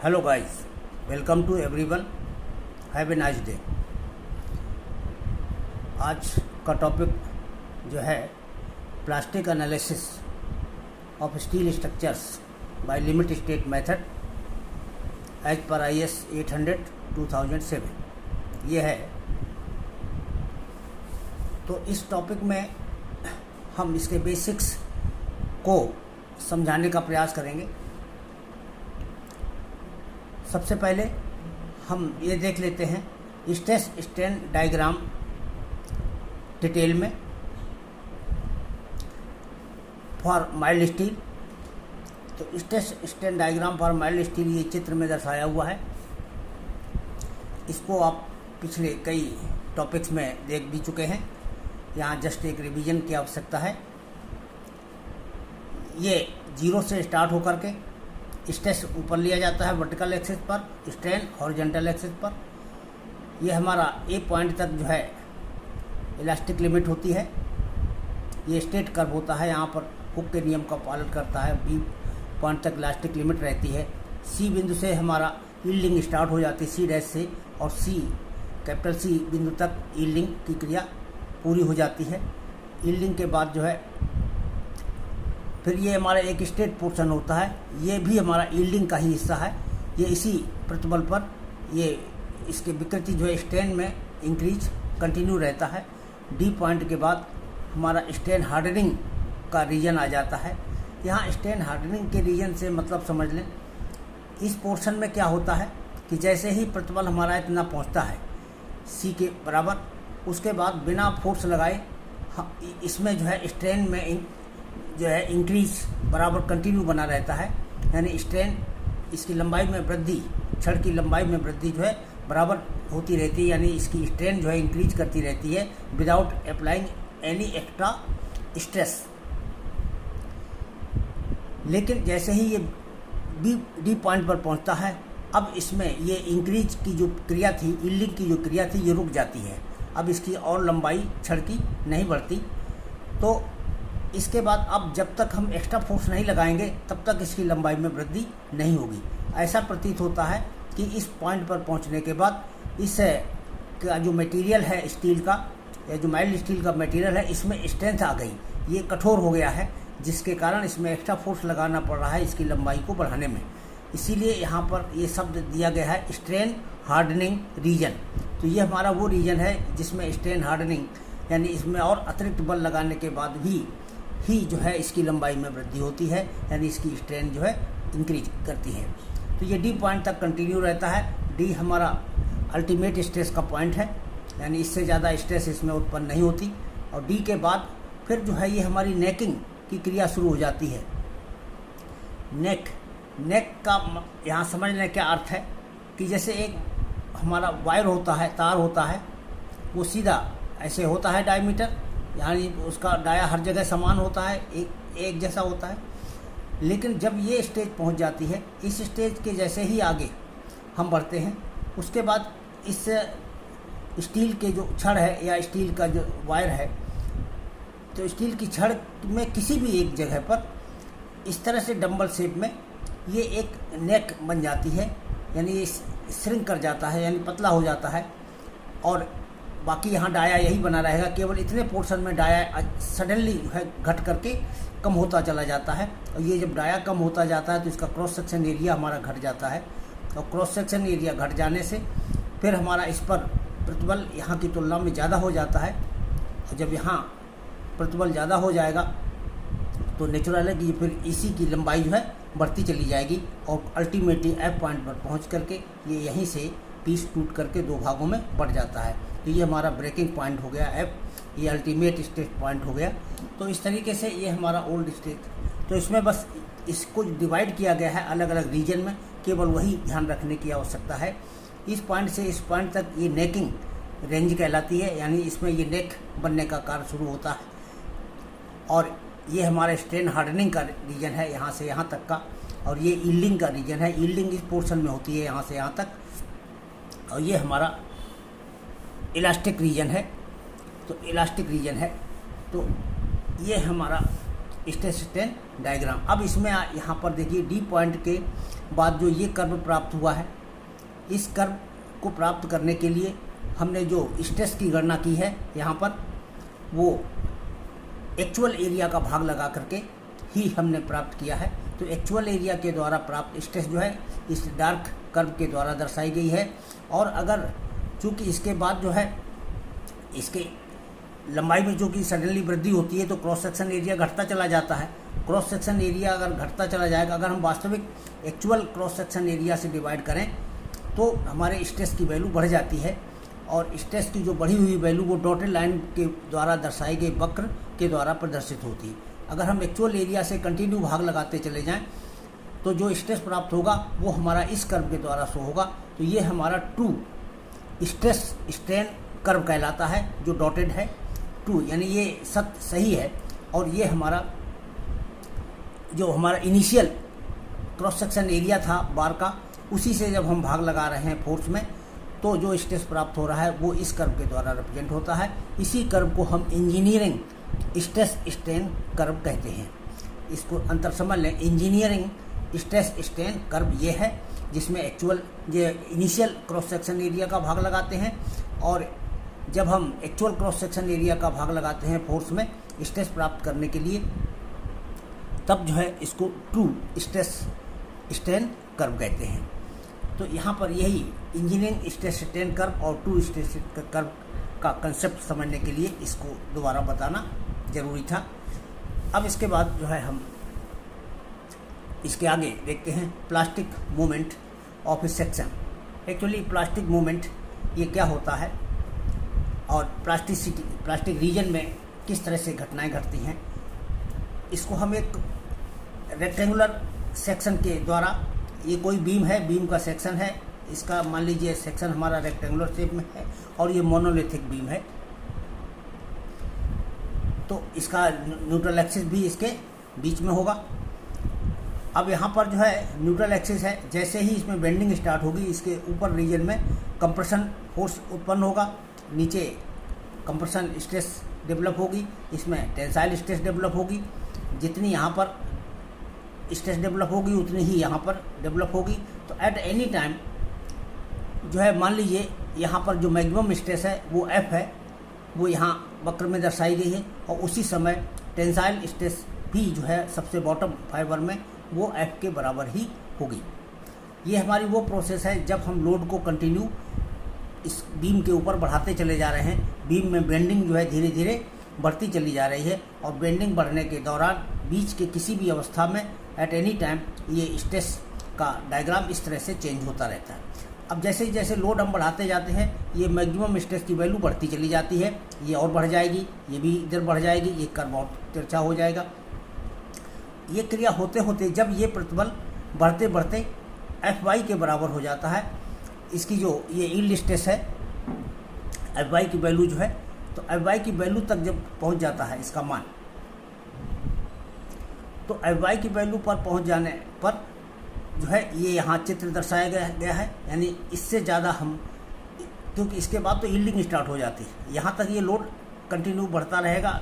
Hello guys, welcome to everyone, have a nice day. आज का topic जो है plastic analysis of steel structures by limit state method as per IS 800/2007 ये है। तो इस टॉपिक में हम इसके बेसिक्स को समझाने का प्रयास करेंगे। सबसे पहले हम ये देख लेते हैं स्ट्रेस स्ट्रेन डायग्राम डिटेल में फॉर माइल्ड स्टील। तो stress strain diagram for mild steel ये चित्र में दर्शाया हुआ है। इसको आप पिछले कई टॉपिक्स में देख भी चुके हैं, यहाँ जस्ट एक रिवीजन की आवश्यकता है। ये 0 से स्टार्ट होकर के स्ट्रेस ऊपर लिया जाता है वर्टिकल एक्सिस पर, स्ट्रेन हॉरिजॉन्टल एक्सिस पर। ये हमारा ए पॉइंट तक जो है इलास्टिक लिमिट होती है। ये स्ट्रेट कर्व होता है, यहाँ पर हुक के नियम का पालन करता है। बी पॉइंट तक इलास्टिक लिमिट रहती है। सी बिंदु से हमारा यील्डिंग स्टार्ट हो जाती है, सी डैश से, और कैपिटल सी बिंदु तक यील्डिंग की क्रिया पूरी हो जाती है। यील्डिंग के बाद जो है फिर ये हमारा एक स्ट्रेट पोर्शन होता है, ये भी हमारा यील्डिंग का ही हिस्सा है। ये इसी प्रतिबल पर ये इसकी विकृति जो है स्ट्रेन में इंक्रीज कंटिन्यू रहता है। डी पॉइंट के बाद हमारा स्ट्रेन हार्डनिंग का रीजन आ जाता है। यहाँ स्ट्रेन हार्डनिंग के रीजन से मतलब समझ लें, इस पोर्शन में क्या होता है कि जैसे ही प्रतिबल हमारा इतना पहुँचता है सी के बराबर, उसके बाद बिना फोर्स लगाए इसमें जो है स्ट्रेन में जो है इंक्रीज बराबर कंटिन्यू बना रहता है। यानी स्ट्रेन इसकी लंबाई में वृद्धि, छड़ की लंबाई में वृद्धि जो है बराबर होती रहती है, यानी इसकी स्ट्रेन जो है इंक्रीज करती रहती है without applying any extra stress. लेकिन जैसे ही ये डी पॉइंट पर पहुंचता है, अब इसमें ये इंक्रीज की जो क्रिया थी, यील्डिंग की जो क्रिया थी, ये रुक जाती है। अब इसकी और लंबाई छड़ की नहीं बढ़ती। तो इसके बाद अब जब तक हम एक्स्ट्रा फोर्स नहीं लगाएंगे तब तक इसकी लंबाई में वृद्धि नहीं होगी। ऐसा प्रतीत होता है कि इस पॉइंट पर पहुंचने के बाद इस का जो मटेरियल है स्टील का, या जो माइल्ड स्टील का मटेरियल है, इसमें स्ट्रेंथ आ गई, ये कठोर हो गया है, जिसके कारण इसमें एक्स्ट्रा फोर्स लगाना पड़ रहा है इसकी लंबाई को बढ़ाने में। इसीलिए यहाँ पर ये शब्द दिया गया है स्ट्रेन हार्डनिंग रीजन। तो ये हमारा वो रीजन है जिसमें स्ट्रेन हार्डनिंग, यानी इसमें और अतिरिक्त बल लगाने के बाद भी जो है इसकी लंबाई में वृद्धि होती है, यानी इसकी स्ट्रेन जो है इंक्रीज करती है। तो ये डी पॉइंट तक कंटिन्यू रहता है। डी हमारा अल्टीमेट स्ट्रेस का पॉइंट है, यानी इससे ज़्यादा स्ट्रेस इसमें उत्पन्न नहीं होती। और डी के बाद फिर जो है ये हमारी नेकिंग की क्रिया शुरू हो जाती है। नेक का यहाँ समझ लें क्या अर्थ है कि जैसे एक हमारा वायर होता है, तार होता है, वो सीधा ऐसे होता है डायमीटर, यानी उसका डाया हर जगह समान होता है, एक जैसा होता है। लेकिन जब ये स्टेज पहुंच जाती है, इस स्टेज के जैसे ही आगे हम बढ़ते हैं, उसके बाद इस स्टील के जो छड़ है या स्टील का जो वायर है, तो स्टील की छड़ में किसी भी एक जगह पर इस तरह से डंबल शेप में ये एक नेक बन जाती है, यानी ये श्रिंक कर जाता है, यानी पतला हो जाता है। और बाकी यहाँ डाया यही बना रहेगा, केवल इतने पोर्शन में डाया सडनली है घट करके कम होता चला जाता है। और ये जब डाया कम होता जाता है तो इसका क्रॉस सेक्शन एरिया हमारा घट जाता है, और क्रॉस सेक्शन एरिया घट जाने से फिर हमारा इस पर प्रतिबल यहाँ की तुलना में ज़्यादा हो जाता है। और जब यहाँ प्रतिबल ज़्यादा हो जाएगा तो नेचुरल है कि फिर इसी की लंबाई जो है बढ़ती चली जाएगी, और अल्टीमेटली एफ पॉइंट पर पहुँच करके ये यहीं से पीस टूट करके दो भागों में बढ़ जाता है। तो ये हमारा ब्रेकिंग पॉइंट हो गया एफ, ये अल्टीमेट स्टेज पॉइंट हो गया। तो इस तरीके से ये हमारा ओल्ड स्टेज। तो इसमें बस इसको डिवाइड किया गया है अलग अलग रीजन में, केवल वही ध्यान रखने की आवश्यकता है। इस पॉइंट से इस पॉइंट तक ये नेकिंग रेंज कहलाती है, यानी इसमें ये नेक बनने का कार्य शुरू होता है। और ये हमारा स्ट्रेन हार्डनिंग का रीजन है यहाँ से यहाँ तक का, और ये यील्डिंग का रीजन है। यील्डिंग इस पोर्शन में होती है यहाँ से यहाँ तक, और ये हमारा इलास्टिक रीजन है। तो इलास्टिक रीजन है, तो ये हमारा स्ट्रेस स्ट्रेन डायग्राम। अब इसमें यहाँ पर देखिए डी पॉइंट के बाद जो ये कर्व प्राप्त हुआ है, इस कर्व को प्राप्त करने के लिए हमने जो स्ट्रेस की गणना की है यहाँ पर, वो एक्चुअल एरिया का भाग लगा करके ही हमने प्राप्त किया है। तो एक्चुअल एरिया के द्वारा प्राप्त स्ट्रेस जो है इस डार्क कर्व के द्वारा दर्शाई गई है। और अगर चूँकि इसके बाद जो है इसके लंबाई में जो कि सडनली वृद्धि होती है तो क्रॉस सेक्शन एरिया घटता चला जाता है। क्रॉस सेक्शन एरिया अगर घटता चला जाएगा, अगर हम वास्तविक एक्चुअल क्रॉस सेक्शन एरिया से डिवाइड करें तो हमारे स्ट्रेस की वैल्यू बढ़ जाती है। और स्ट्रेस की जो बढ़ी हुई वैल्यू वो डॉटेड लाइन के द्वारा दर्शाए गए वक्र के द्वारा प्रदर्शित होती है। अगर हम एक्चुअल एरिया से कंटिन्यू भाग लगाते चले जाएं तो जो स्ट्रेस प्राप्त होगा वो हमारा इस कर्व के द्वारा शो होगा। तो ये हमारा ट्रू स्ट्रेस स्ट्रेन कर्व कहलाता है, जो डॉटेड है ट्रू, यानी ये सही है। और ये हमारा जो हमारा इनिशियल क्रॉस सेक्शन एरिया था बार का, उसी से जब हम भाग लगा रहे हैं फोर्स में, तो जो स्ट्रेस प्राप्त हो रहा है वो इस कर्व के द्वारा रिप्रेजेंट होता है। इसी कर्व को हम इंजीनियरिंग स्ट्रेस स्ट्रेन कर्व कहते हैं। इसको अंतर समझ लें, इंजीनियरिंग स्ट्रेस स्ट्रेन कर्व ये है जिसमें एक्चुअल ये इनिशियल क्रॉस सेक्शन एरिया का भाग लगाते हैं, और जब हम एक्चुअल क्रॉस सेक्शन एरिया का भाग लगाते हैं फोर्स में स्ट्रेस प्राप्त करने के लिए, तब जो है इसको ट्रू स्ट्रेस स्ट्रेन कर्व कहते हैं। तो यहाँ पर यही इंजीनियरिंग स्ट्रेस स्ट्रेन कर्व और ट्रू स्ट्रेस कर्व का कंसेप्ट समझने के लिए इसको दोबारा बताना ज़रूरी था। अब इसके बाद जो है हम इसके आगे देखते हैं plastic movement of A section. Actually plastic movement ये क्या होता है और प्लास्टिक रीजन में किस तरह से घटनाएं घटती हैं, इसको हम एक रेक्टेंगुलर सेक्शन के द्वारा, ये कोई बीम है, बीम का सेक्शन है, इसका मान लीजिए सेक्शन हमारा रेक्टेंगुलर शेप में है और ये मोनोलिथिक बीम है, तो इसका न्यूट्रल एक्सिस भी इसके बीच में होगा। अब यहाँ पर जो है न्यूट्रल एक्सिस है, जैसे ही इसमें बेंडिंग स्टार्ट होगी इसके ऊपर रीजन में कंप्रेशन फोर्स उत्पन्न होगा, नीचे कंप्रेशन स्ट्रेस डेवलप होगी, इसमें टेंसाइल स्ट्रेस डेवलप होगी। जितनी यहाँ पर स्ट्रेस डेवलप होगी उतनी ही यहाँ पर डेवलप होगी। तो एट एनी टाइम जो है मान लीजिए यहाँ पर जो मैक्सिमम स्ट्रेस है वो F है, वो यहाँ वक्र में दर्शाई गई है, और उसी समय टेंसाइल स्ट्रेस भी जो है सबसे बॉटम फाइबर में वो F के बराबर ही होगी। ये हमारी वो प्रोसेस है जब हम लोड को कंटिन्यू इस बीम के ऊपर बढ़ाते चले जा रहे हैं। बीम में बेंडिंग जो है धीरे धीरे बढ़ती चली जा रही है, और बेंडिंग बढ़ने के दौरान बीच के किसी भी अवस्था में एट एनी टाइम ये स्ट्रेस का डायग्राम इस तरह से चेंज होता रहता है। अब जैसे जैसे लोड हम बढ़ाते जाते हैं ये मैक्सिमम स्ट्रेस की वैल्यू बढ़ती चली जाती है, ये और बढ़ जाएगी, ये भी इधर बढ़ जाएगी, ये कर्व और तिरछा हो जाएगा। ये क्रिया होते होते जब ये प्रतिबल बढ़ते बढ़ते Fy के बराबर हो जाता है, इसकी जो ये यील्ड स्ट्रेस है Fy की वैल्यू जो है, तो Fy की वैल्यू तक जब पहुंच जाता है इसका मान, तो Fy की वैल्यू पर पहुंच जाने पर जो है ये यहाँ चित्र दर्शाया गया है, यानी इससे ज़्यादा हम, क्योंकि इसके बाद तो यील्डिंग स्टार्ट हो जाती है, यहाँ तक ये लोड कंटिन्यू बढ़ता रहेगा,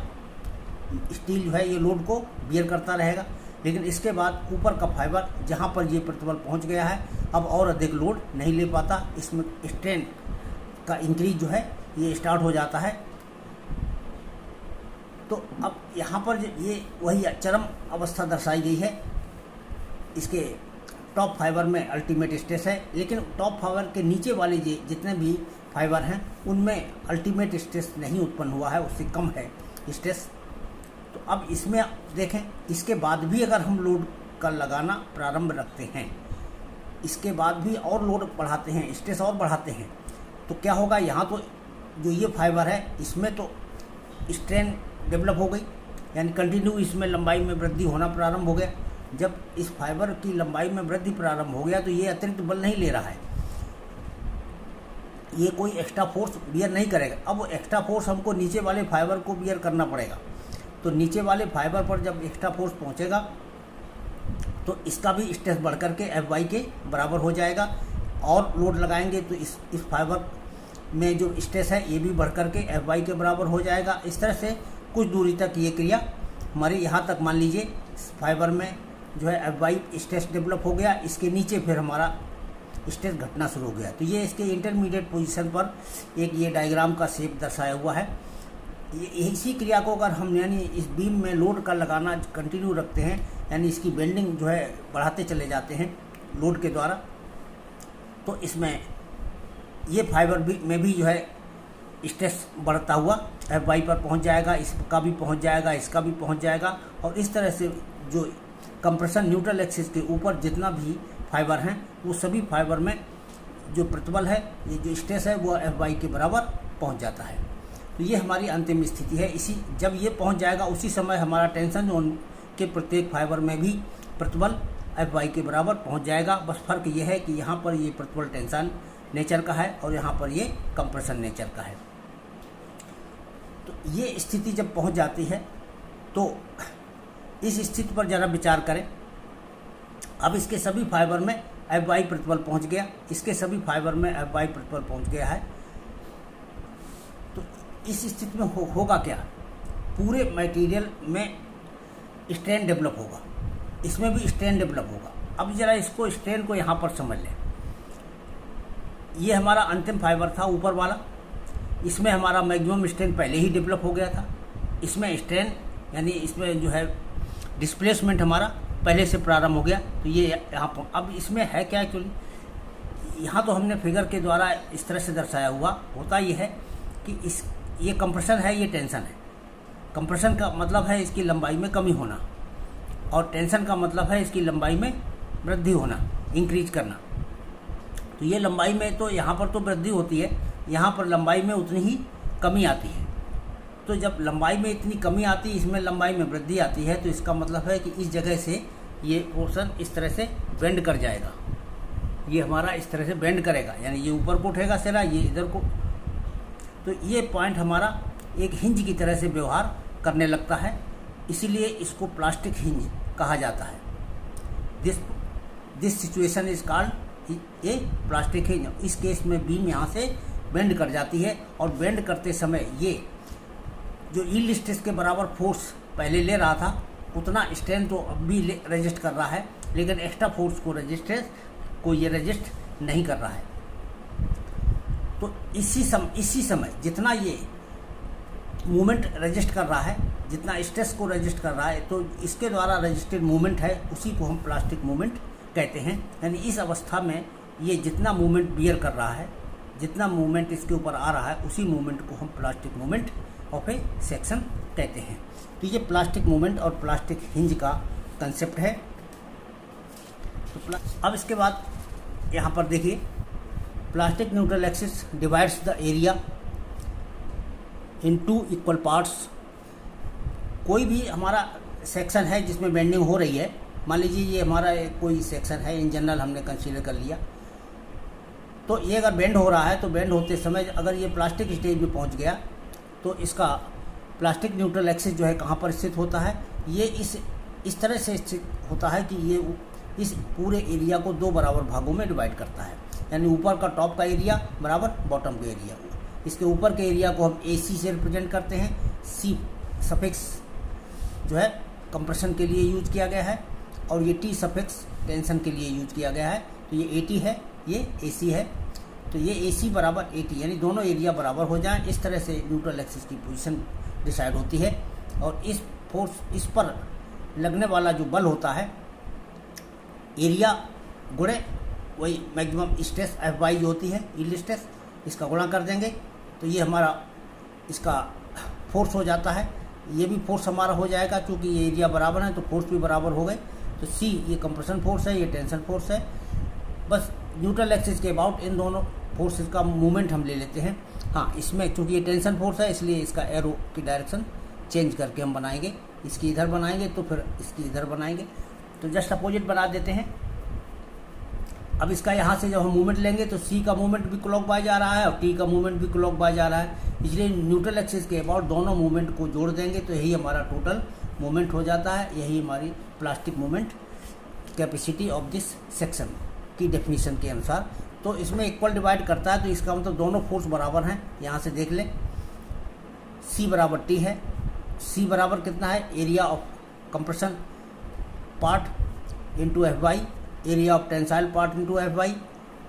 स्टील जो है ये लोड को बियर करता रहेगा, लेकिन इसके बाद ऊपर का फाइबर जहाँ पर ये प्रतिबल पहुँच गया है अब और अधिक लोड नहीं ले पाता, इसमें स्ट्रेन का इंक्रीज जो है ये स्टार्ट हो जाता है। तो अब यहाँ पर ये वही चरम अवस्था दर्शाई गई है, इसके टॉप फाइबर में अल्टीमेट स्ट्रेस है, लेकिन टॉप फाइबर के नीचे वाले जितने भी फाइबर हैं उनमें अल्टीमेट स्ट्रेस नहीं उत्पन्न हुआ है, उससे कम है स्ट्रेस। तो अब इसमें देखें, इसके बाद भी अगर हम लोड का लगाना प्रारंभ रखते हैं, इसके बाद भी और लोड बढ़ाते हैं, स्ट्रेस और बढ़ाते हैं, तो क्या होगा, यहाँ तो जो ये फाइबर है इसमें तो स्ट्रेन डेवलप हो गई, यानी कंटिन्यू इसमें लंबाई में वृद्धि होना प्रारंभ हो गया। जब इस फाइबर की लंबाई में वृद्धि प्रारंभ हो गया तो ये अतिरिक्त बल नहीं ले रहा है, ये कोई एक्स्ट्रा फोर्स बियर नहीं करेगा। अब वो एक्स्ट्रा फोर्स हमको नीचे वाले फाइबर को बियर करना पड़ेगा, तो नीचे वाले फाइबर पर जब एक्स्ट्रा फोर्स पहुंचेगा तो इसका भी स्ट्रेस बढ़ करके Fy के बराबर हो जाएगा, और लोड लगाएंगे तो इस फाइबर में जो स्ट्रेस है ये भी बढ़ करके Fy के बराबर हो जाएगा। इस तरह से कुछ दूरी तक ये क्रिया हमारे यहाँ तक मान लीजिए फाइबर में जो है एफ वाई स्ट्रेस डेवलप हो गया, इसके नीचे फिर हमारा स्ट्रेस घटना शुरू हो गया। तो ये इसके इंटरमीडिएट पोजीशन पर एक ये डायग्राम का शेप दर्शाया हुआ है। इसी क्रिया को अगर हम यानी इस बीम में लोड का लगाना कंटिन्यू रखते हैं, यानी इसकी बेंडिंग जो है बढ़ाते चले जाते हैं लोड के द्वारा, तो इसमें ये फाइबर में भी जो है स्ट्रेस बढ़ता हुआ एफ वाई पर पहुंच जाएगा, इसका भी पहुंच जाएगा, इसका भी पहुंच जाएगा। और इस तरह से जो कंप्रेशन न्यूट्रल एक्सिस के ऊपर जितना भी फाइबर हैं वो सभी फाइबर में जो प्रतिबल है, ये जो स्ट्रेस है वो एफ वाई के बराबर पहुंच जाता है। तो ये हमारी अंतिम स्थिति है। इसी जब ये पहुंच जाएगा उसी समय हमारा टेंशन जोन के प्रत्येक फाइबर में भी प्रतिबल एफ वाई के बराबर पहुंच जाएगा। बस फर्क ये है कि यहाँ पर ये प्रतिबल टेंशन नेचर का है और यहाँ पर ये कंप्रेशन नेचर का है। तो ये स्थिति जब पहुंच जाती है तो इस स्थिति पर ज़रा विचार करें। अब इसके सभी फाइबर में एफ वाई प्रतिबल पहुंच गया, इसके सभी फाइबर में एफ वाई प्रतिबल पहुंच गया है। तो इस स्थिति में होगा क्या, पूरे मटेरियल में स्ट्रेन डेवलप होगा, इसमें भी स्ट्रेन डेवलप होगा। अब जरा इसको स्ट्रेन को यहाँ पर समझ लें। ये हमारा अंतिम फाइबर था ऊपर वाला, इसमें हमारा मैक्सिमम स्ट्रेन पहले ही डेवलप हो गया था। इसमें स्ट्रेन यानी इसमें जो है डिस्प्लेसमेंट हमारा पहले से प्रारंभ हो गया। तो ये यहाँ पर अब इसमें है क्या एक्चुअली, यहाँ तो हमने फिगर के द्वारा इस तरह से दर्शाया हुआ होता ये है कि ये कंप्रेशन है, ये टेंशन है। कंप्रेशन का मतलब है इसकी लंबाई में कमी होना और टेंशन का मतलब है इसकी लंबाई में वृद्धि होना, इंक्रीज करना। तो ये लंबाई में तो यहाँ पर तो वृद्धि होती है, यहाँ पर लंबाई में उतनी ही कमी आती है। तो जब लंबाई में इतनी कमी आती है, इसमें लंबाई में वृद्धि आती है, तो इसका मतलब है कि इस जगह से ये पोर्शन इस तरह से बेंड कर जाएगा। ये हमारा इस तरह से बेंड करेगा, यानी ये ऊपर को उठेगा सिरा, ये इधर को। तो ये पॉइंट हमारा एक हिंज की तरह से व्यवहार करने लगता है, इसीलिए इसको प्लास्टिक हिंज कहा जाता है। This situation is called a plastic hinge. इस केस में बीम यहाँ से बेंड कर जाती है और बेंड करते समय ये जो यील्ड स्ट्रेस के बराबर फोर्स पहले ले रहा था उतना स्ट्रेन तो अब भी रजिस्ट कर रहा है, लेकिन एक्स्ट्रा फोर्स को ये रजिस्ट नहीं कर रहा है। तो इसी समय जितना ये मूवमेंट रजिस्ट कर रहा है, जितना स्ट्रेस को रजिस्ट कर रहा है, तो इसके द्वारा रजिस्टेड मूवमेंट है उसी को हम प्लास्टिक मूवमेंट कहते हैं। यानी इस अवस्था में ये जितना मूवमेंट बियर कर रहा है, जितना मूवमेंट इसके ऊपर आ रहा है, उसी मूवमेंट को हम plastic movement of A section कहते हैं। तो ये प्लास्टिक मूवमेंट और प्लास्टिक हिंज का कंसेप्ट है। तो अब इसके बाद यहाँ पर देखिए, plastic neutral axis divides the area in 2 equal parts. कोई भी हमारा सेक्शन है जिसमें बेंडिंग हो रही है, मान लीजिए ये हमारा कोई सेक्शन है, इन जनरल हमने कंसीडर कर लिया। तो ये अगर बेंड हो रहा है तो बेंड होते समय अगर ये प्लास्टिक स्टेज में पहुंच गया तो इसका प्लास्टिक न्यूट्रल एक्सिस जो है कहाँ पर स्थित होता है, ये इस तरह से स्थित होता है कि ये इस पूरे एरिया को 2 बराबर भागों में डिवाइड करता है। यानी ऊपर का टॉप का एरिया बराबर बॉटम का एरिया। इसके ऊपर के एरिया को हम AC से रिप्रेजेंट करते हैं। C सफिक्स जो है कंप्रेशन के लिए यूज किया गया है और ये T सफिक्स टेंशन के लिए यूज किया गया है। तो ये AT है, ये AC है। तो ये AC बराबर AT, यानी दोनों एरिया बराबर हो जाएं। इस तरह से न्यूट्रल एक्सिस की पोजीशन डिसाइड होती है। और इस पर लगने वाला जो बल होता है, एरिया गुणे वही मैक्सिमम स्ट्रेस FY जो होती है यील्ड स्ट्रेस, इसका गुणा कर देंगे तो ये हमारा इसका फोर्स हो जाता है। ये भी फोर्स हमारा हो जाएगा, क्योंकि ये एरिया बराबर है तो फोर्स भी बराबर हो गए। तो C ये कंप्रेशन फोर्स है, ये टेंशन फोर्स है। बस न्यूट्रल एक्सिस के अबाउट इन दोनों फोर्सेस का मूवमेंट हम ले लेते हैं। हाँ, इसमें चूँकि ये टेंशन फोर्स है इसलिए इसका एरो की डायरेक्शन चेंज करके हम बनाएंगे। इसकी इधर बनाएंगे तो फिर इसकी इधर बनाएंगे, तो जस्ट अपोजिट बना देते हैं। अब इसका यहाँ से जब हम मूवमेंट लेंगे तो C का मूवमेंट भी क्लॉकवाइज आ रहा है और T का मूवमेंट भी क्लॉकवाइज आ रहा है, इसलिए न्यूट्रल एक्सिस के अबाउट दोनों मूवमेंट को जोड़ देंगे तो यही हमारा टोटल मूवमेंट हो जाता है। यही हमारी plastic movement capacity of this section की डेफिनेशन के अनुसार। तो इसमें इक्वल डिवाइड करता है, तो इसका मतलब दोनों फोर्स बराबर हैं। यहाँ से देख लें, C बराबर T है, सी बराबर कितना है, area of compression part into F Y, area of tensile part into F Y.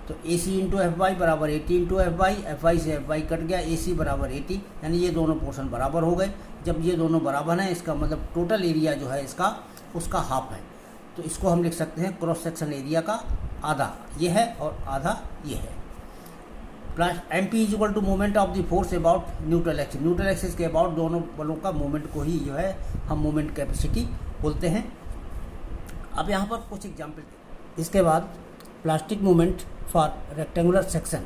तो A C into F Y बराबर 80 इंटू एफ वाई से एफ वाई कट गया, ए सी बराबर 80, यानी ये दोनों पोर्शन बराबर हो गए। जब ये दोनों बराबर हैं, इसका मतलब टोटल एरिया जो है इसका उसका हाफ है। तो इसको हम लिख सकते हैं क्रॉस सेक्शन एरिया का आधा ये है और आधा ये है। Plus M P is equal to movement of the force about neutral axis, neutral axis के अबाउट दोनों बलों का मूवमेंट को ही जो है हम मूवमेंट कैपेसिटी बोलते हैं। अब यहाँ पर कुछ एग्जाम्पल, इसके बाद plastic movement for rectangular section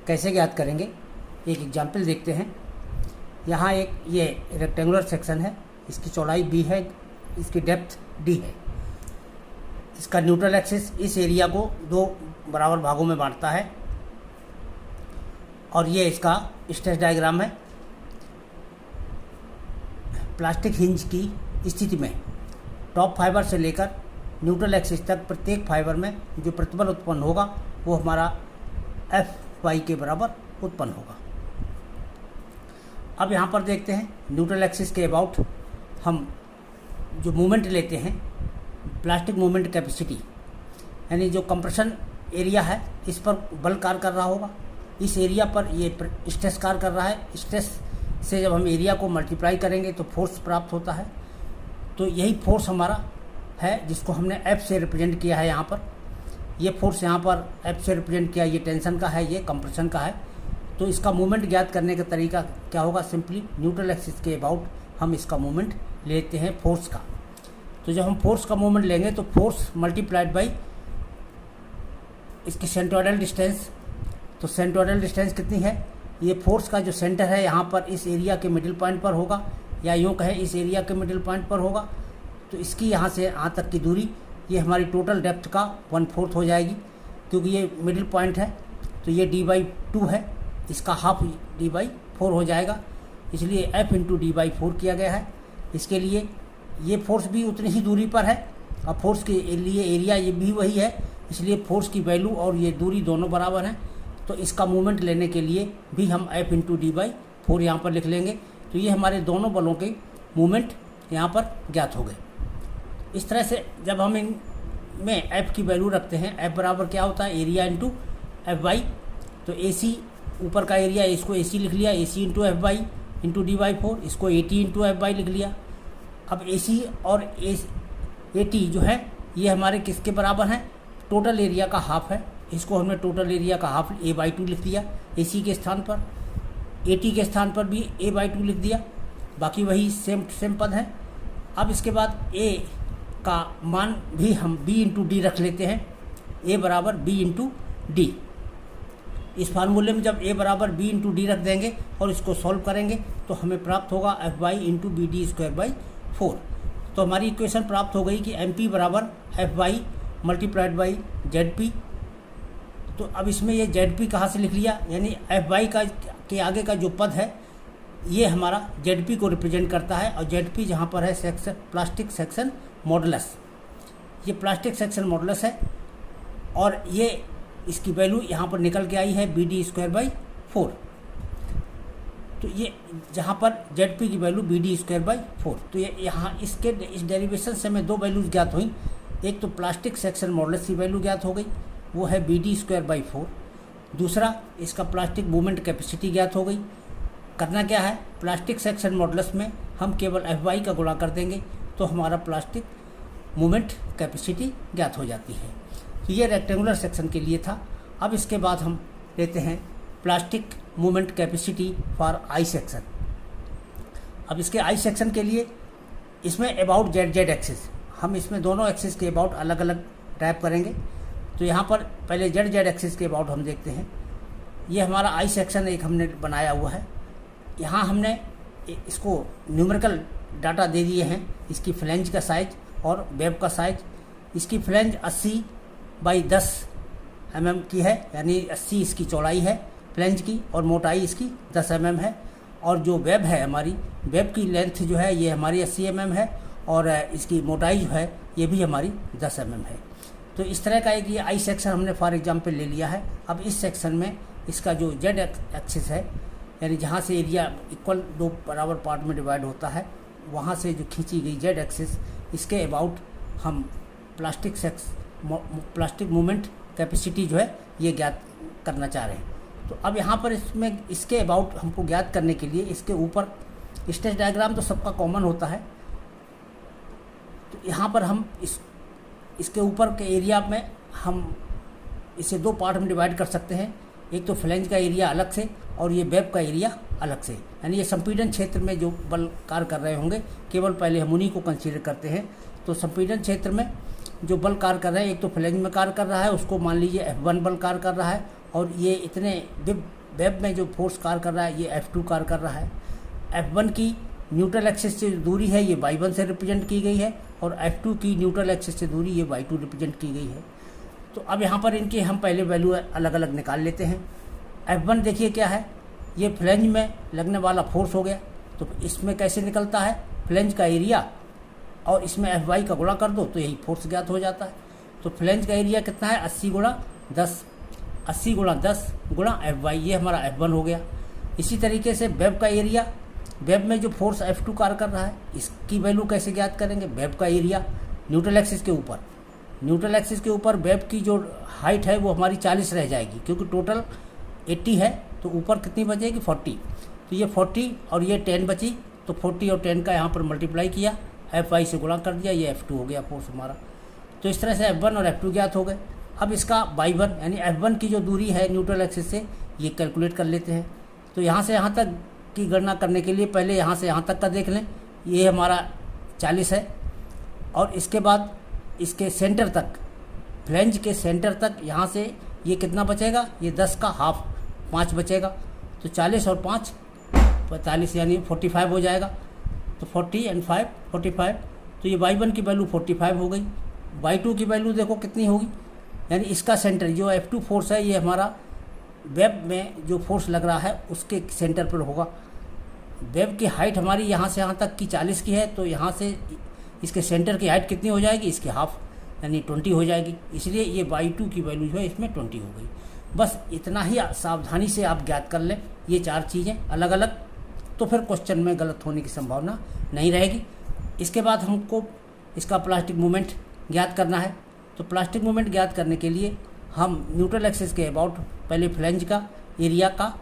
कैसे ज्ञात करेंगे, एक एग्जाम्पल देखते हैं। यहाँ एक ये रेक्टेंगुलर सेक्शन है, इसकी चौड़ाई b है, इसकी डेप्थ d है। इसका न्यूट्रल एक्सिस इस एरिया को दो बराबर भागों में बांटता है और ये इसका स्ट्रेस डायग्राम है। प्लास्टिक हिंज की स्थिति में टॉप फाइबर से लेकर न्यूट्रल एक्सिस तक प्रत्येक फाइबर में जो प्रतिबल उत्पन्न होगा वो हमारा एफ वाई के बराबर उत्पन्न होगा। अब यहाँ पर देखते हैं न्यूट्रल एक्सिस के अबाउट हम जो मूवमेंट लेते हैं, प्लास्टिक मूवमेंट कैपेसिटी, यानी जो कंप्रेशन एरिया है इस पर बल कार्य कर रहा होगा, इस एरिया पर ये स्ट्रेस कार्य कर रहा है। स्ट्रेस से जब हम एरिया को मल्टीप्लाई करेंगे तो फोर्स प्राप्त होता है। तो यही फोर्स हमारा है जिसको हमने एफ से रिप्रेजेंट किया है। यहाँ पर ये फोर्स यहाँ पर एफ से रिप्रेजेंट किया, ये टेंशन का है, ये कंप्रेशन का है। तो इसका मूवमेंट ज्ञात करने का तरीका क्या होगा, सिंपली न्यूट्रल एक्सिस के अबाउट हम इसका मूवमेंट लेते हैं फोर्स का। तो जब हम फोर्स का मूवमेंट लेंगे तो फोर्स मल्टीप्लाइड बाई इसकी सेंट्रोइडल डिस्टेंस। तो सेंट्रोइडल डिस्टेंस कितनी है, ये फोर्स का जो सेंटर है यहाँ पर इस एरिया के मिडिल पॉइंट पर होगा, या यूँ कहें इस एरिया के मिडिल पॉइंट पर होगा। तो इसकी यहाँ से यहाँ तक की दूरी ये हमारी टोटल डेप्थ का 1/4 हो जाएगी, क्योंकि ये मिडिल पॉइंट है। तो ये d/2 है, इसका हाफ d/4 हो जाएगा, इसलिए f इंटू d/4 किया गया है। इसके लिए ये फोर्स भी उतनी ही दूरी पर है और फोर्स के लिए एरिया ये भी वही है, इसलिए फोर्स की वैल्यू और ये दूरी दोनों बराबर हैं। तो इसका मूवमेंट लेने के लिए भी हम f इंटू d/4 यहाँ पर लिख लेंगे। तो ये हमारे दोनों बलों के मूवमेंट यहाँ पर ज्ञात हो गए। इस तरह से जब हम इनमें f की वैल्यू रखते हैं, f बराबर क्या होता है, एरिया इंटू एफ वाई। तो ए सी ऊपर का एरिया, इसको ए सी लिख लिया, A C into F Y into d/4, इसको 80 इंटू एफ वाई लिख लिया। अब ए सी और ए टी जो है ये हमारे किसके बराबर हैं, टोटल एरिया का हाफ है। इसको हमने टोटल एरिया का हाफ a/2 लिख दिया ए सी के स्थान पर, ए टी के स्थान पर भी a/2 लिख दिया, बाकी वही सेम पद है। अब इसके बाद a का मान भी हम b इंटू डी रख लेते हैं, a बराबर b इंटू डी। इस फार्मूले में जब a बराबर b इंटू डी रख देंगे और इसको सॉल्व करेंगे तो हमें प्राप्त होगा F Y into B D square by 4। तो हमारी इक्वेशन प्राप्त हो गई कि एम पी बराबर F Y multiplied by Z P. तो अब इसमें ये जेड पी कहाँ से लिख लिया, यानी एफ वाई का के आगे का जो पद है ये हमारा जेड पी को रिप्रेजेंट करता है। और जेड पी जहाँ पर है सेक्शन प्लास्टिक सेक्शन मॉडुलस, ये प्लास्टिक सेक्शन मॉडुलस है और ये इसकी वैल्यू यहाँ पर निकल के आई है बी डी स्क्वायर बाई 4। तो ये जहाँ पर जेड पी की value B D square by 4। तो ये यहाँ इस डेरिवेशन से हमें दो वैल्यूज ज्ञात हुई। एक तो प्लास्टिक सेक्शन मॉडुलस की वैल्यू ज्ञात हो गई, वो है बी डी स्क्वायर बाई 4। दूसरा इसका प्लास्टिक मूवमेंट कैपेसिटी ज्ञात हो गई। करना क्या है, प्लास्टिक सेक्शन मॉडुलस में हम केवल एफ वाई का गुणा कर देंगे तो हमारा प्लास्टिक मूवमेंट कैपेसिटी ज्ञात हो जाती है। तो ये रेक्टेंगुलर सेक्शन के लिए था। अब इसके बाद हम लेते हैं plastic movement capacity for I section. अब इसके आई सेक्शन के लिए इसमें अबाउट जेड एक्सिस, हम इसमें दोनों एक्सिस के अबाउट अलग अलग टाइप करेंगे। तो यहाँ पर पहले जेड एक्सिस के अबाउट हम देखते हैं। ये हमारा आई सेक्शन एक हमने बनाया हुआ है। यहाँ हमने इसको न्यूमेरिकल डाटा दे दिए हैं, इसकी फ्लेंज का साइज और वेब का साइज। इसकी फ्लेंज 80/10 mm की है, यानी 80 इसकी चौड़ाई है फ्लेंज की और मोटाई इसकी 10 mm है। और जो वेब है हमारी, वेब की लेंथ जो है ये हमारी 80 mm है और इसकी मोटाई जो है ये भी हमारी 10 mm है। तो इस तरह का एक ये आई सेक्शन हमने फॉर एग्जांपल ले लिया है। अब इस सेक्शन में इसका जो जेड एक्सिस है, यानी जहाँ से एरिया इक्वल दो बराबर पार्ट में डिवाइड होता है, वहाँ से जो खींची गई जेड एक्सिस, इसके अबाउट हम प्लास्टिक मोमेंट कैपेसिटी जो है ये ज्ञात करना चाह रहे हैं। तो अब यहाँ पर इसमें इसके अबाउट हमको ज्ञात करने के लिए इसके ऊपर स्ट्रेस डायग्राम तो सबका कॉमन होता है। तो यहाँ पर हम इसके ऊपर के एरिया में हम इसे दो पार्ट में डिवाइड कर सकते हैं। एक तो फ्लैंज का एरिया अलग से और ये वेब का एरिया अलग से, यानी ये संपीड़न क्षेत्र में जो बल कार्य कर रहे होंगे, केवल पहले हम उन्हीं को कंसीडर करते हैं। तो संपीड़न क्षेत्र में जो बल कार्य कर रहे हैं, एक तो फ्लैंज में कार्य कर रहा है, उसको मान लीजिए F1 बल कार्य कर रहा है, और ये इतने वेब में जो फोर्स कार्य कर रहा है ये F2 कार्य कर रहा है। F1 की न्यूट्रल एक्सिस से दूरी है ये y1 से रिप्रेजेंट की गई है, और F2 की न्यूट्रल एक्सिस से दूरी ये y2 रिप्रेजेंट की गई है। तो अब यहाँ पर इनकी हम पहले वैल्यू अलग अलग निकाल लेते हैं। F1 देखिए क्या है, ये फ्लैंज में लगने वाला फोर्स हो गया। तो इसमें कैसे निकलता है, फ्लैंज का एरिया और इसमें Fy का गुणा कर दो तो यही फोर्स ज्ञात हो जाता है। तो फ्लैंज का एरिया कितना है, 80 गुणा 10, 80 गुणा 10 गुणा Fy, ये हमारा F1 हो गया। इसी तरीके से वेब का एरिया, वेब में जो फोर्स F2 कार्य कर रहा है, इसकी वैल्यू कैसे ज्ञात करेंगे, वेब का एरिया न्यूट्रल एक्सिस के ऊपर, न्यूट्रल एक्सिस के ऊपर वेब की जो हाइट है वो हमारी 40 रह जाएगी, क्योंकि टोटल 80 है तो ऊपर कितनी बचेगी 40। तो ये 40 और ये 10 बची, तो 40 और 10 का यहाँ पर मल्टीप्लाई किया, Fy से गुणा कर दिया, ये F2 हो गया फोर्स हमारा। तो इस तरह से F1 और F2 ज्ञात हो गए। अब इसका y1 यानी F1 की जो दूरी है न्यूट्रल एक्सिस से, ये कैलकुलेट कर लेते हैं। तो यहाँ से यहाँ तक की गणना करने के लिए पहले यहाँ से यहाँ तक का देख लें, ये हमारा 40 है, और इसके बाद इसके सेंटर तक, फ्लैंज के सेंटर तक यहाँ से ये कितना बचेगा, ये 10 का हाफ 5 बचेगा। तो 40 और 5 45 यानी 45 हो जाएगा। तो 40 एंड 5 45, तो ये y1 की वैल्यू 45 हो गई। y2 की वैल्यू देखो कितनी होगी, यानी इसका सेंटर जो F2 फोर्स है ये हमारा वेब में जो फोर्स लग रहा है उसके सेंटर पर होगा। वेब की हाइट हमारी यहाँ से यहाँ तक की 40 की है, तो यहाँ से इसके सेंटर की हाइट कितनी हो जाएगी, इसकी हाफ यानी 20 हो जाएगी। इसलिए ये y2 की वैल्यू जो है इसमें 20 हो गई। बस इतना ही सावधानी से आप ज्ञात कर लें, ये 4 चीज़ें अलग अलग, तो फिर क्वेश्चन में गलत होने की संभावना नहीं रहेगी। इसके बाद हमको इसका प्लास्टिक मूवमेंट ज्ञात करना है। तो प्लास्टिक मूवमेंट ज्ञात करने के लिए हम न्यूट्रल एक्सिस के अबाउट पहले फ्लैंज का एरिया का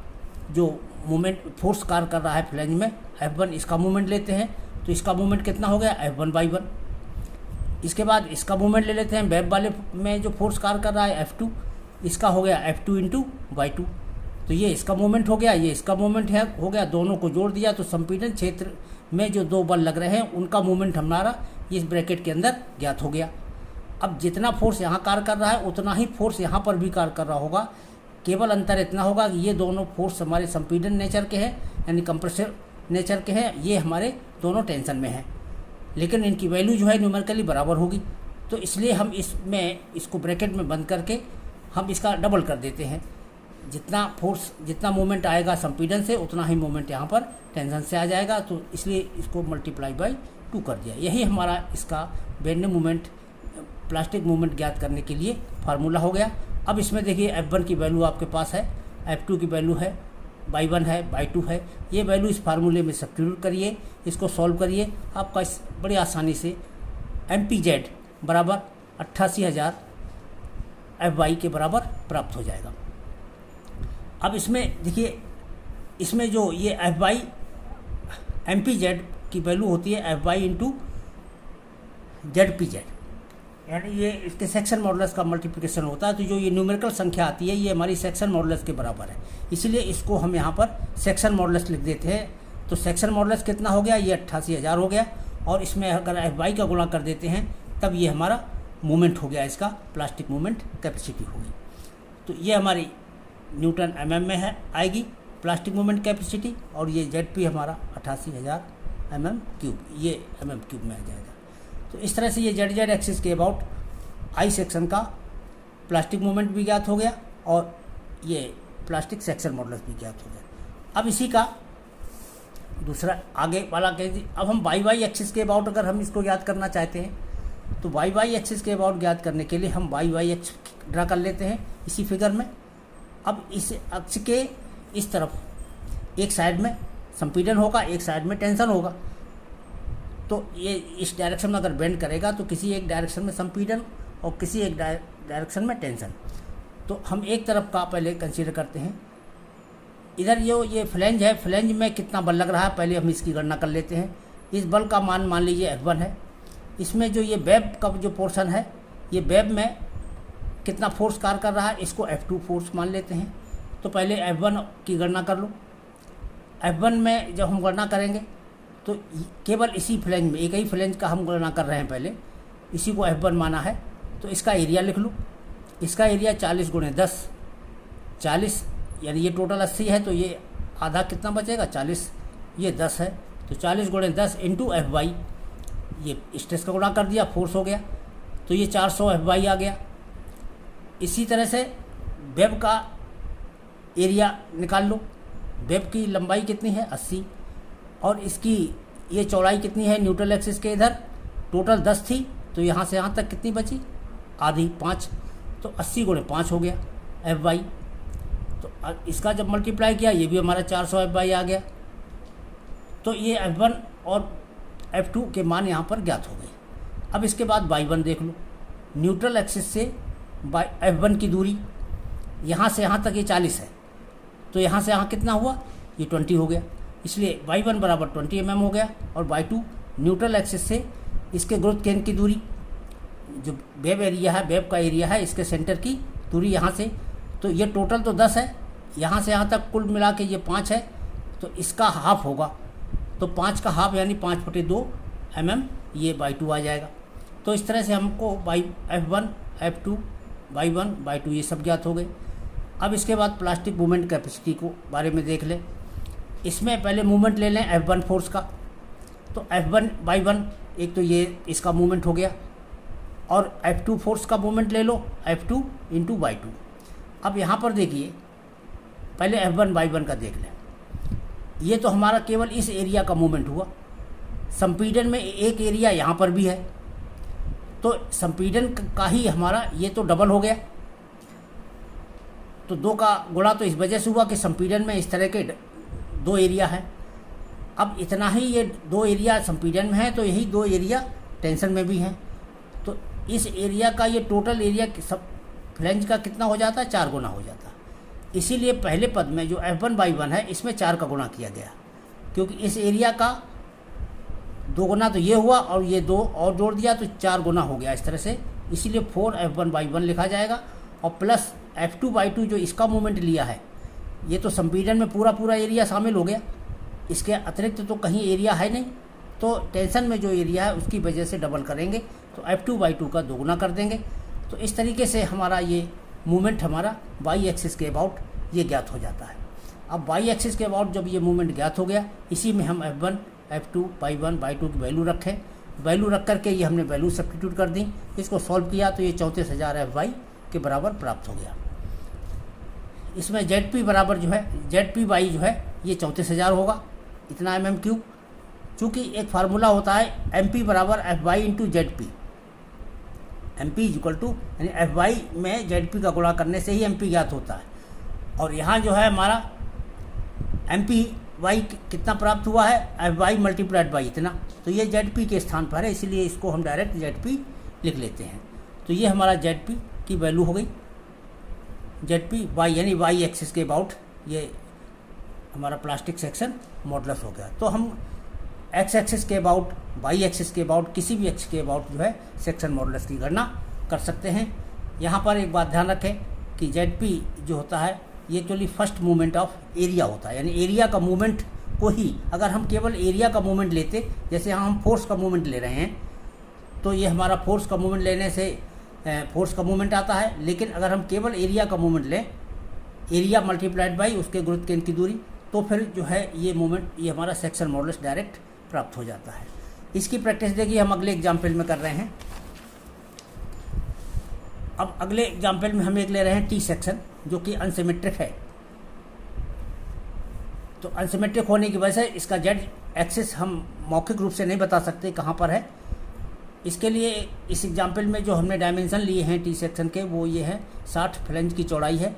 जो मूवमेंट फोर्स कार्य कर रहा है फ्लैंज में, F1 इसका मूवमेंट लेते हैं। तो इसका मूवमेंट कितना हो गया, F1/1। इसके बाद इसका मूवमेंट ले लेते हैं, वेब वाले में जो फोर्स कार्य कर रहा है F2, इसका हो गया F2 इंटू y2। तो ये इसका मूवमेंट हो गया, ये इसका मूवमेंट है हो गया, दोनों को जोड़ दिया तो संपीड़न क्षेत्र में जो दो बल लग रहे हैं उनका मूवमेंट हमारा इस ब्रैकेट के अंदर ज्ञात हो गया। अब जितना फोर्स यहाँ कार्य कर रहा है उतना ही फोर्स यहाँ पर भी कार्य कर रहा होगा, केवल अंतर इतना होगा कि ये दोनों फोर्स हमारे संपीड़न नेचर के हैं यानी कंप्रेसिव नेचर के हैं, ये हमारे दोनों टेंशन में हैं, लेकिन इनकी वैल्यू जो है न्यूमेरिकली बराबर होगी। तो इसलिए हम इसको ब्रैकेट में बंद करके हम इसका डबल कर देते हैं। जितना फोर्स जितना मूवमेंट आएगा संपीड़न से उतना ही मूवमेंट यहाँ पर टेंशन से आ जाएगा, तो इसलिए इसको मल्टीप्लाई बाय 2 कर दिया। यही हमारा इसका बेंडिंग मूवमेंट प्लास्टिक मूवमेंट ज्ञात करने के लिए फार्मूला हो गया। अब इसमें देखिए F1 की वैल्यू आपके पास है, F2 की वैल्यू है, y1 है, y2 है। ये वैल्यू इस फार्मूले में सब्स्टिट्यूट करिए, इसको सॉल्व करिए, आपका इस बड़ी आसानी से MPZ बराबर 88,000 Fy के बराबर प्राप्त हो जाएगा। अब इसमें देखिए, इसमें जो ये Fy MPZ की वैल्यू होती है Fy इंटू ZPZ, यानी ये इसके सेक्शन मॉडुलस का मल्टीप्लिकेशन होता है। तो जो ये न्यूमेरिकल संख्या आती है ये हमारी सेक्शन मॉडुलस के बराबर है, इसलिए इसको हम यहाँ पर सेक्शन मॉडुलस लिख देते हैं। तो सेक्शन मॉडुलस कितना हो गया, ये 88,000 हो गया, और इसमें अगर Fy का गुणा कर देते हैं तब ये हमारा मूवमेंट हो गया, इसका प्लास्टिक मूवमेंट कैपेसिटी होगी। तो ये हमारी न्यूटन mm में है आएगी प्लास्टिक मूवमेंट कैपेसिटी, और ये ZP हमारा 88,000 mm3, ये mm3 में आ जाएगा। तो इस तरह से ये ZZ एक्सिस के अबाउट I सेक्शन का प्लास्टिक मूवमेंट भी ज्ञात हो गया, और ये प्लास्टिक सेक्शन मॉडुलस भी ज्ञात हो गया। अब इसी का दूसरा आगे वाला कह, अब हम YY एक्सिस के अबाउट अगर हम इसको ज्ञात करना चाहते हैं तो YY एक्सिस के अबाउट ज्ञात करने के लिए हम YY एक्स ड्रा कर लेते हैं इसी फिगर में। अब इस अक्ष के इस तरफ एक साइड में संपीड़न होगा, एक साइड में टेंशन होगा। तो ये इस डायरेक्शन में अगर बेंड करेगा तो किसी एक डायरेक्शन में संपीड़न और किसी एक डायरेक्शन में टेंशन। तो हम एक तरफ का पहले कंसीडर करते हैं। इधर ये फ्लैंज है, फ्लैंज में कितना बल लग रहा है पहले हम इसकी गणना कर लेते हैं। इस बल का मान लीजिए F1 है। इसमें जो ये वेब का जो पोर्शन है, ये वेब में कितना फोर्स कार्य कर रहा है इसको F2 फोर्स मान लेते हैं। तो पहले F1 की गणना कर लो। F1 में जब हम गणना करेंगे तो केवल इसी फ्लैंज में, एक ही फ्लैंज का हम गणना कर रहे हैं, पहले इसी को F1 माना है। तो इसका एरिया लिख लो। इसका एरिया 40 × 10, 40 यानी ये टोटल 80 है, तो ये आधा कितना बचेगा 40, ये 10 है, तो 40 × 10 इंटू Fy, ये स्ट्रेस का गुणा कर दिया, फोर्स हो गया, तो ये 400 Fy आ गया। इसी तरह से वेब का एरिया निकाल लो। वेब की लंबाई कितनी है 80, और इसकी ये चौड़ाई कितनी है न्यूट्रल एक्सिस के इधर, टोटल 10 थी, तो यहाँ से यहाँ तक कितनी बची, आधी 5, तो 80 × 5 हो गया Fy। तो इसका जब मल्टीप्लाई किया ये भी हमारा 400 Fy आ गया। तो ये F1 और F2 के मान यहाँ पर ज्ञात हो गए। अब इसके बाद y1 देख लो। न्यूट्रल एक्सिस से F1 की दूरी यहाँ से यहाँ तक ये 40 है, तो यहाँ से यहाँ कितना हुआ, ये 20 हो गया, इसलिए y1 बराबर 20 mm हो गया। और y2 न्यूट्रल एक्सिस से इसके गुरुत्व केंद्र की दूरी, जो वेब एरिया है, वेब का एरिया है, इसके सेंटर की दूरी यहाँ से, तो ये टोटल तो 10 है, यहाँ से यहाँ तक कुल मिला के ये 5 है, तो इसका हाफ होगा, तो 5 का हाफ यानी 5/2 mm ये y2 आ जाएगा। तो इस तरह से हमको F1, F2, y1, y2 ये सब ज्ञात हो गए। अब इसके बाद प्लास्टिक मूवमेंट कैपेसिटी को बारे में देख लें। इसमें पहले मूवमेंट ले लें F1 फोर्स का। तो F1 y1 एक तो ये इसका मूवमेंट हो गया, और F2 फोर्स का मूवमेंट ले लो, F2 इंटू y2। अब यहाँ पर देखिए, पहले F1 y1 का देख लें। ये तो हमारा केवल इस एरिया का मूवमेंट हुआ। संपीड़न में एक एरिया यहाँ पर भी है, तो संपीड़न का ही हमारा ये तो डबल हो गया। तो 2 का गुणा तो इस वजह से हुआ कि संपीड़न में इस तरह के 2 एरिया है। अब इतना ही ये 2 एरिया संपीड़न में है, तो यही 2 एरिया टेंशन में भी हैं। तो इस एरिया का ये टोटल एरिया सब फ्लैंज का कितना हो जाता है, 4 गुना हो जाता है। इसीलिए पहले पद में जो F1 y1 है इसमें 4 का गुणा किया गया, क्योंकि इस एरिया का 2 गुना तो ये हुआ, और ये 2 और जोड़ दिया तो 4 गुना हो गया इस तरह से। इसीलिए 4F1 y1 लिखा जाएगा, और प्लस F2 y2 जो इसका मूवमेंट लिया है, ये तो संपीड़न में पूरा एरिया शामिल हो गया। इसके अतिरिक्त तो कहीं एरिया है नहीं, तो टेंशन में जो एरिया है उसकी वजह से डबल करेंगे, तो F2 y2 का 2 गुना कर देंगे। तो इस तरीके से हमारा ये मूवमेंट हमारा y एक्सिस के अबाउट ये ज्ञात हो जाता है। अब y एक्सिस के अबाउट जब ये मूवमेंट ज्ञात हो गया, इसी में हम F1, F2, y1, y2 की वैल्यू रखें। वैल्यू रख करके ये हमने वैल्यू सब्स्टिट्यूट कर दी, इसको सॉल्व किया तो ये 34,000 Fy के बराबर प्राप्त हो गया। इसमें ZP बराबर जो है, ZPy जो है ये 34,000 होगा, इतना mm3। चूँकि एक फार्मूला होता है MP बराबर Fy into ZP, MP equal to यानी Fy में ZP का गुणा करने से ही MP ज्ञात होता है। और यहाँ जो है हमारा MPy कितना प्राप्त हुआ है, Fy मल्टीप्लाइड बाई इतना, तो ये ZP के स्थान पर है, इसलिए इसको हम डायरेक्ट ZP लिख लेते हैं। तो ये हमारा ZP की वैल्यू हो गई। ZP y यानी y एक्सिस के अबाउट ये हमारा प्लास्टिक सेक्शन मॉडुलस हो गया। तो हम x एक्सिस के अबाउट, y एक्सिस के अबाउट, किसी भी एक्सिस के अबाउट जो है सेक्शन मॉडुलस की गणना कर सकते हैं। यहाँ पर एक बात ध्यान रखें कि ZP जो होता है ये actually first movement of area होता है, यानी एरिया का मूवमेंट को ही अगर हम केवल एरिया का मूवमेंट लेते, जैसे यहाँ हम फोर्स का मूवमेंट ले रहे हैं, तो ये हमारा फोर्स का मूवमेंट लेने से फोर्स का मूवमेंट आता है। लेकिन अगर हम केवल एरिया का मूवमेंट लें, एरिया मल्टीप्लाइड बाई उसके गुरुत्व केंद्र की दूरी, तो फिर जो है ये मूवमेंट, ये हमारा सेक्शन मॉडुलस डायरेक्ट प्राप्त हो जाता है। इसकी प्रैक्टिस देखिए हम अगले एग्जाम्पल में कर रहे हैं। अब अगले एग्जाम्पल में हम एक ले रहे हैं टी सेक्शन, जो कि अनसिमेट्रिक है। तो अनसिमेट्रिक होने की वजह से इसका जेड एक्सिस हम मौखिक रूप से नहीं बता सकते कहाँ पर है। इसके लिए इस एग्जाम्पल में जो हमने डायमेंशन लिए हैं टी सेक्शन के, वो ये है 60 फ्लैंज की चौड़ाई है,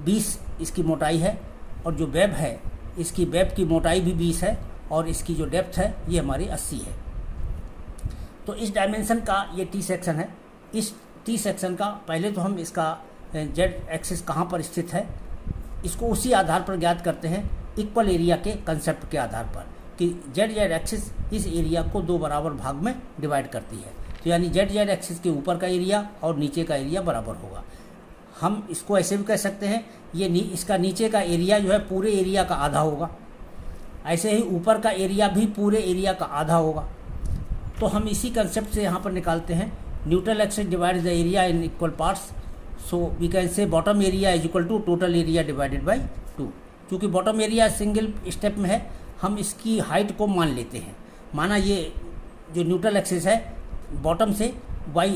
20 इसकी मोटाई है, और जो वेब है इसकी वेब की मोटाई भी 20 है, और इसकी जो डेप्थ है ये हमारी 80 है। तो इस डायमेंशन का ये टी सेक्शन है। इस टी सेक्शन का पहले तो हम इसका जेड एक्सिस कहाँ पर स्थित है इसको उसी आधार पर ज्ञात करते हैं, इक्वल एरिया के कंसेप्ट के आधार पर, कि जेड जेड एक्सिस इस एरिया को दो बराबर भाग में डिवाइड करती है। तो यानी जेड जेड एक्सिस के ऊपर का एरिया और नीचे का एरिया बराबर होगा। हम इसको ऐसे भी कह सकते हैं, ये इसका नीचे का एरिया जो है पूरे एरिया का आधा होगा, ऐसे ही ऊपर का एरिया भी पूरे एरिया का आधा होगा। तो हम इसी कंसेप्ट से यहाँ पर निकालते हैं, neutral axis divide the area in equal parts, so we can say bottom area is equal to total area divided by 2। क्योंकि बॉटम एरिया सिंगल स्टेप में है, हम इसकी हाइट को मान लेते हैं। माना ये जो न्यूट्रल एक्सिस है बॉटम से y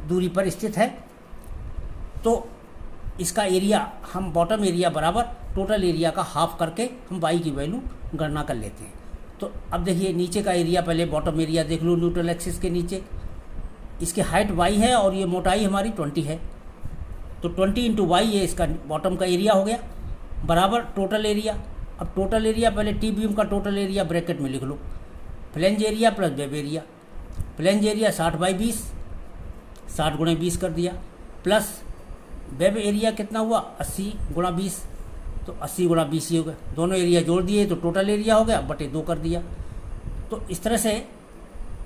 दूरी पर स्थित है, तो इसका एरिया हम बॉटम एरिया बराबर टोटल एरिया का हाफ करके हम y की वैल्यू गणना कर लेते हैं। तो अब देखिए नीचे का एरिया, पहले बॉटम एरिया देख लो न्यूट्रल एक्सिस के नीचे, इसकी हाइट y है और ये मोटाई हमारी 20 है, तो 20 इंटू वाई ये इसका बॉटम का एरिया हो गया बराबर टोटल एरिया। अब टोटल एरिया पहले टी बीम का टोटल एरिया ब्रैकेट में लिख लो, flange area plus web area. Flange area 60/20, 60 गुणे 20 कर दिया, प्लस वेब एरिया कितना हुआ 80 गुणा 20, तो 80 गुणा 20 ही हो गया। दोनों एरिया जोड़ दिए तो टोटल एरिया हो गया, बटे 2 कर दिया। तो इस तरह से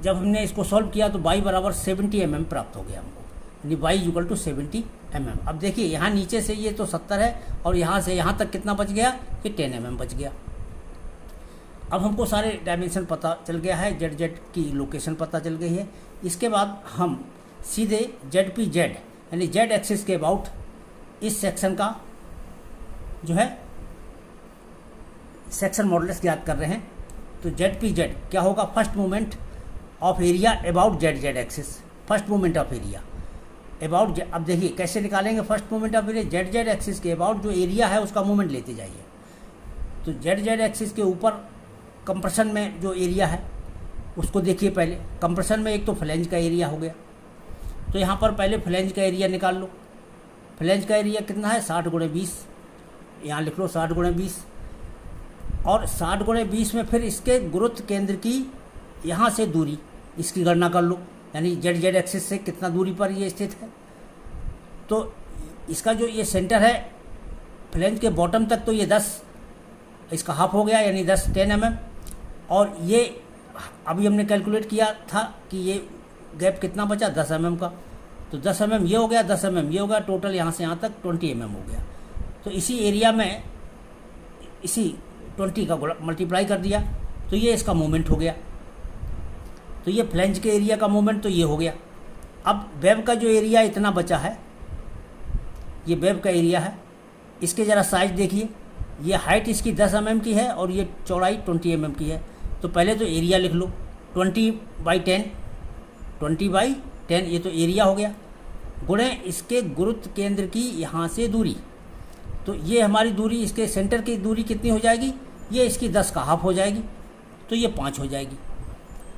जब हमने इसको सॉल्व किया तो y बराबर 70 mm प्राप्त हो गया हमको, यानी y इक्वल टू 70 mm। अब देखिए यहाँ नीचे से ये तो 70 है और यहाँ से यहाँ तक कितना बच गया, कि 10 mm बच गया। अब हमको सारे डायमेंशन पता चल गया है, जेड जेड की लोकेशन पता चल गई है। इसके बाद हम सीधे जेड पी जेड यानी जेड एक्सिस के अबाउट इस सेक्शन का जो है सेक्शन मॉडुलस ज्ञात कर रहे हैं। तो जेड पी जेड क्या होगा, first moment of area about Z Z axis, first moment of area about. अब देखिए कैसे निकालेंगे first moment of area, Z Z axis के अबाउट जो एरिया है उसका मोमेंट लेते जाइए। तो जेड जेड एक्सिस के ऊपर कंप्रेशन में जो एरिया है उसको देखिए पहले। कंप्रेशन में एक तो फ्लेंज का एरिया हो गया, तो यहाँ पर पहले फ्लेंज का एरिया निकाल लो। फ्लेंज का एरिया कितना है 60 गुणे 20, यहाँ लिख लो 60 गुणे 20, और 60 गुणे 20 में फिर इसके गुरुत्व केंद्र की यहाँ से दूरी इसकी गणना कर लो, यानी जेड जेड एक्सिस से कितना दूरी पर ये स्थित है। तो इसका जो ये सेंटर है फ्लेंज के बॉटम तक, तो ये 10 इसका हाफ हो गया, यानी 10 mm। और ये अभी हमने कैलकुलेट किया था कि ये गैप कितना बचा 10 mm का, तो 10 mm ये हो गया, 10 mm ये हो गया, टोटल यहाँ से यहाँ तक 20 mm हो गया। तो इसी एरिया में इसी 20 का मल्टीप्लाई कर दिया, तो ये इसका मोमेंट हो गया। तो ये फ्लेंज के एरिया का मोमेंट तो ये हो गया। अब वेब का जो एरिया इतना बचा है, ये वेब का एरिया है, इसके ज़रा साइज देखिए। ये हाइट इसकी 10 mm की है और ये चौड़ाई 20 mm की है। तो पहले तो एरिया लिख लो 20/10, 20/10 ये तो एरिया हो गया, गुणे इसके गुरुत्व केंद्र की यहाँ से दूरी। तो ये हमारी दूरी, इसके सेंटर की दूरी कितनी हो जाएगी, ये इसकी 10 का हाफ हो जाएगी, तो ये 5 हो जाएगी।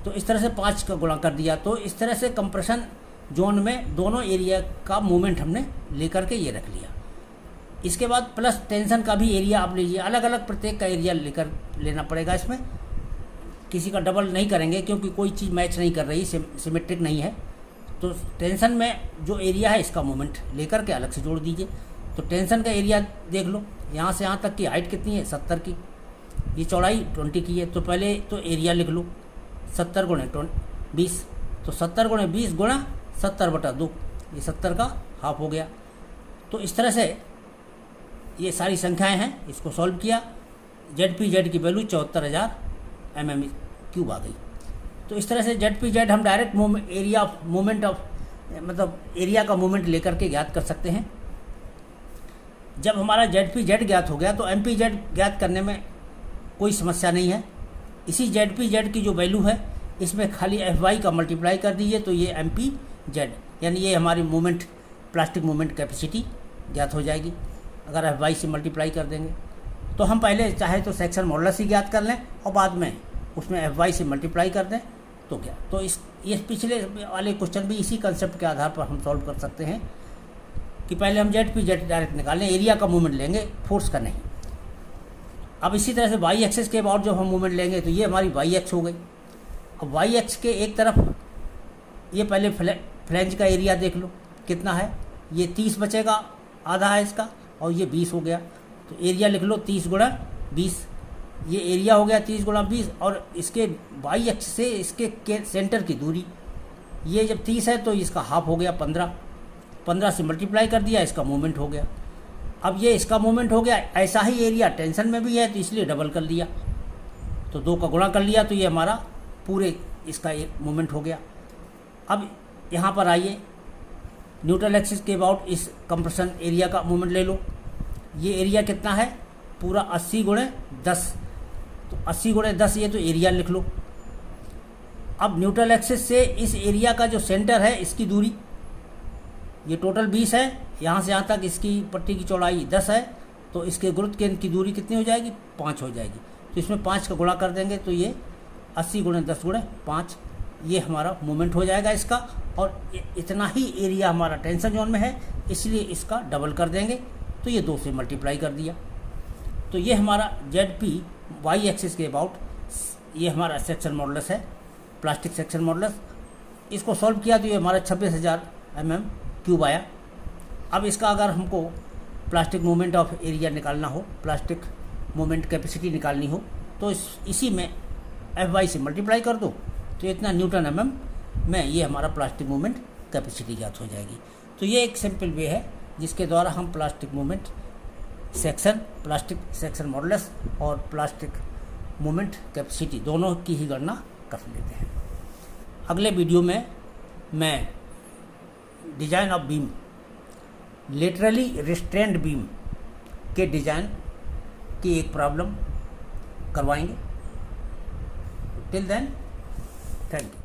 तो इस तरह से 5 का गुणा कर दिया। तो इस तरह से कंप्रेशन जोन में दोनों एरिया का मूवमेंट हमने लेकर के ये रख लिया। इसके बाद प्लस टेंशन का भी एरिया आप लीजिए, अलग अलग प्रत्येक का एरिया लेना पड़ेगा। इसमें किसी का डबल नहीं करेंगे क्योंकि कोई चीज़ मैच नहीं कर रही, सिमेट्रिक नहीं है। तो टेंशन में जो एरिया है इसका मोमेंट लेकर के अलग से जोड़ दीजिए। तो टेंशन का एरिया देख लो, यहाँ से यहाँ तक की हाइट कितनी है 70 की, ये चौड़ाई 20 की है। तो पहले तो एरिया लिख लो 70 गुणे 20, तो 70 गुणे 20 गुणा 70/2, ये 70 का हाफ हो गया। तो इस तरह से ये सारी संख्याएं हैं, इसको सॉल्व किया, जेड पी जेड की वैल्यू 74,000 mm³ आ गई। तो इस तरह से जेड पी जेड हम direct area of moment of मतलब एरिया का मोमेंट लेकर के ज्ञात कर सकते हैं। जब हमारा जेड पी जेड ज्ञात हो गया तो एम पी जेड ज्ञात करने में कोई समस्या नहीं है। इसी जेड पी जेड की जो वैल्यू है इसमें खाली एफ वाई का मल्टीप्लाई कर दीजिए, तो ये एम पी जेड यानी ये हमारी मोमेंट प्लास्टिक मोमेंट कैपेसिटी ज्ञात हो जाएगी अगर एफ वाई से मल्टीप्लाई कर देंगे। तो हम पहले चाहे तो सेक्शन मॉडुलस ही ज्ञात कर लें और बाद में उसमें एफ वाई से मल्टीप्लाई कर दें तो क्या। तो ये पिछले वाले क्वेश्चन भी इसी कंसेप्ट के आधार पर हम सॉल्व कर सकते हैं कि पहले हम जेड पी जेड डायरेक्ट निकालें, एरिया का मूवमेंट लेंगे, फोर्स का नहीं। अब इसी तरह से वाई एक्सिस के अबाउट जब हम मूवमेंट लेंगे तो ये हमारी वाई एक्स हो गई। अब वाई एक्स के एक तरफ ये पहले फ्लैंज का एरिया देख लो कितना है, ये 30 बचेगा, आधा है इसका, और ये 20 हो गया। तो एरिया लिख लो 30 गुणा 20, ये एरिया हो गया 30 गुणा 20। और इसके वाई अक्ष से इसके सेंटर की दूरी, ये जब 30 है तो इसका हाफ हो गया 15, 15 से मल्टीप्लाई कर दिया, इसका मोमेंट हो गया। अब ये इसका मोमेंट हो गया, ऐसा ही एरिया टेंशन में भी है तो इसलिए डबल कर लिया, तो 2 का गुणा कर लिया, तो ये हमारा पूरे इसका एक मोमेंट हो गया। अब यहाँ पर आइए, न्यूट्रल एक्सिस के अबाउट इस कंप्रेशन एरिया का मोमेंट ले लो। ये एरिया कितना है, पूरा 80 गुणे 10, तो 80 गुणे 10 ये तो एरिया लिख लो। अब न्यूट्रल एक्सिस से इस एरिया का जो सेंटर है इसकी दूरी, ये टोटल 20 है, यहाँ से यहाँ तक इसकी पट्टी की चौड़ाई 10 है, तो इसके गुरुत्व केंद्र की दूरी कितनी हो जाएगी, 5 हो जाएगी। तो इसमें 5 का गुणा कर देंगे तो ये 80 गुणे 10 गुणे 5, ये हमारा मोमेंट हो जाएगा इसका। और इतना ही एरिया हमारा टेंशन जोन में है, इसलिए इसका डबल कर देंगे, तो ये 2 से मल्टीप्लाई कर दिया। तो ये हमारा ZP वाई एक्सिस के अबाउट ये हमारा सेक्शन मॉडुलस है, प्लास्टिक सेक्शन मॉडुलस। इसको सॉल्व किया तो ये हमारा 26,000 mm³ आया। अब इसका अगर हमको प्लास्टिक मोमेंट ऑफ एरिया निकालना हो, प्लास्टिक मोमेंट कैपेसिटी निकालनी हो, तो इसी में FY से मल्टीप्लाई कर दो, तो इतना न्यूटन mm में ये हमारा प्लास्टिक मोमेंट कैपेसिटी ज्ञात हो जाएगी। तो ये एक सिंपल वे है जिसके द्वारा हम plastic moment section, plastic section modulus और प्लास्टिक मोमेंट कैपेसिटी दोनों की ही गणना कर लेते हैं। अगले वीडियो में मैं design of beam, laterally restrained beam के डिजाइन की एक प्रॉब्लम करवाएंगे। Till then, thank you.